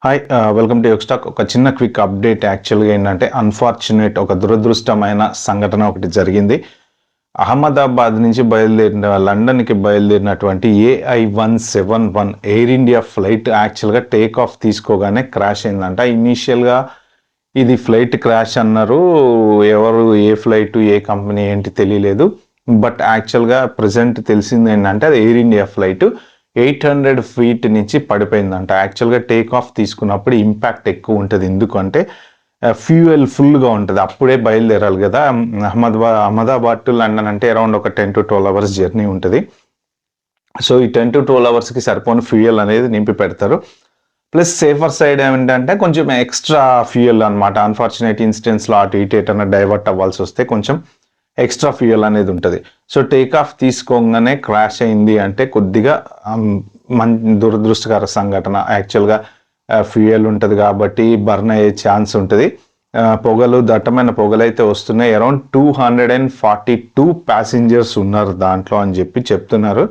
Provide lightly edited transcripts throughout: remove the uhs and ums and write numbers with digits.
Hi welcome to యోగస్టాక్. ఒక చిన్న quick update. యాక్చువల్గా ఏంటంటే అన్ఫార్చునేట్ ఒక దురదృష్టమైన సంఘటన ఒకటి జరిగింది. అహ్మదాబాద్ నుంచి లండన్కి బయలుదేరినటువంటి AI-171 ఎయిర్ ఇండియా ఫ్లైట్ యాక్చువల్గా టేక్ ఆఫ్ తీసుకోగానే క్రాష్ అయిందంట. ఇనీషియల్గా ఇది ఫ్లైట్ క్రాష్ అన్నారు. ఎవరు ఏ ఫ్లైట్ ఏ కంపెనీ ఏంటి తెలియలేదు. బట్ యాక్చువల్గా ప్రజెంట్ తెలిసింది ఏంటంటే అది ఎయిర్ ఇండియా ఫ్లైట్ 800 ఫీట్ నుంచి పడిపోయిందంట. యాక్చువల్గా టేక్ ఆఫ్ తీసుకున్నప్పుడు ఇంపాక్ట్ ఎక్కువ ఉంటుంది. ఎందుకంటే ఫ్యూయల్ ఫుల్గా ఉంటుంది. అప్పుడే బయలుదేరాలి కదా. అహ్మదాబాద్ టు లండన్ అంటే అరౌండ్ ఒక 10 to 12 అవర్స్ జర్నీ ఉంటుంది. సో ఈ 10 to 12 అవర్స్కి సరిపోని ఫ్యూయల్ అనేది నింపి పెడతారు. ప్లస్ సేఫర్ సైడ్ ఏమిటంటే కొంచెం ఎక్స్ట్రా ఫ్యూయల్ అనమాట. అన్ఫార్చునేట్ ఇన్సిడెంట్స్లో అటు ఇటు ఎటన్నా డైవర్ట్ అవ్వాల్సి వస్తే కొంచెం ఎక్స్ట్రా ఫ్యూయల్ అనేది ఉంటుంది. సో టేక్ ఆఫ్ తీసుకోగానే క్రాష్ అయింది అంటే కొద్దిగా దురదృష్టకర సంఘటన. యాక్చువల్గా ఫ్యూయల్ ఉంటుంది కాబట్టి బర్న్ అయ్యే ఛాన్స్ ఉంటుంది. దట్టమైన పొగలు అయితే వస్తున్నాయి. అరౌండ్ 242 ప్యాసింజర్స్ ఉన్నారు దాంట్లో అని చెప్తున్నారు.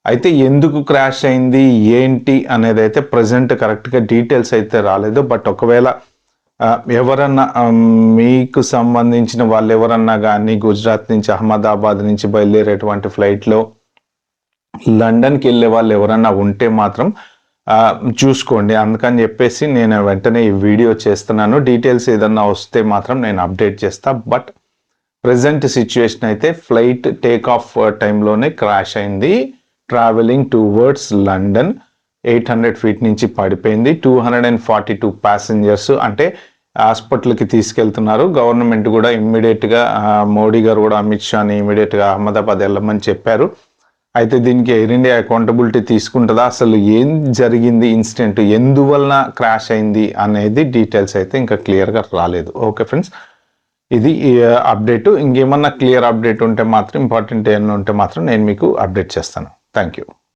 అయితే ఎందుకు క్రాష్ అయింది ఏంటి అనేది అయితే ప్రజెంట్ కరెక్ట్గా డీటెయిల్స్ అయితే రాలేదు. బట్ ఒకవేళ ఎవరన్నా మీకు సంబంధించిన వాళ్ళు ఎవరన్నా కానీ గుజరాత్ నుంచి అహ్మదాబాద్ నుంచి బయలుదేరేటువంటి ఫ్లైట్లో లండన్కి వెళ్ళే వాళ్ళు ఎవరన్నా ఉంటే మాత్రం చూసుకోండి. అందుకని చెప్పేసి నేను వెంటనే ఈ వీడియో చేస్తున్నాను. డీటెయిల్స్ ఏదన్నా వస్తే మాత్రం నేను అప్డేట్ చేస్తా. బట్ ప్రజెంట్ సిచ్యువేషన్ అయితే ఫ్లైట్ టేక్ ఆఫ్ టైంలోనే క్రాష్ అయింది. ట్రావెలింగ్ టువర్డ్స్ లండన్ 800 ఫీట్ నుంచి పడిపోయింది. 242 ప్యాసింజర్స్ అంటే హాస్పిటల్కి తీసుకెళ్తున్నారు. గవర్నమెంట్ కూడా ఇమ్మీడియట్గా మోడీ గారు కూడా అమిత్ షాని ఇమ్మీడియట్గా అహ్మదాబాద్ వెళ్ళమని చెప్పారు. అయితే దీనికి ఎయిర్ ఇండియా అకౌంటబిలిటీ తీసుకుంటుందా, అసలు ఏం జరిగింది ఇన్సిడెంట్, ఎందువలన క్రాష్ అయింది అనేది డీటెయిల్స్ అయితే ఇంకా క్లియర్గా రాలేదు. ఓకే ఫ్రెండ్స్, ఇది అప్డేట్. ఇంకేమన్నా క్లియర్ అప్డేట్ ఉంటే మాత్రం, ఇంపార్టెంట్ ఏమన్నా ఉంటే మాత్రం నేను మీకు అప్డేట్ చేస్తాను. Thank you.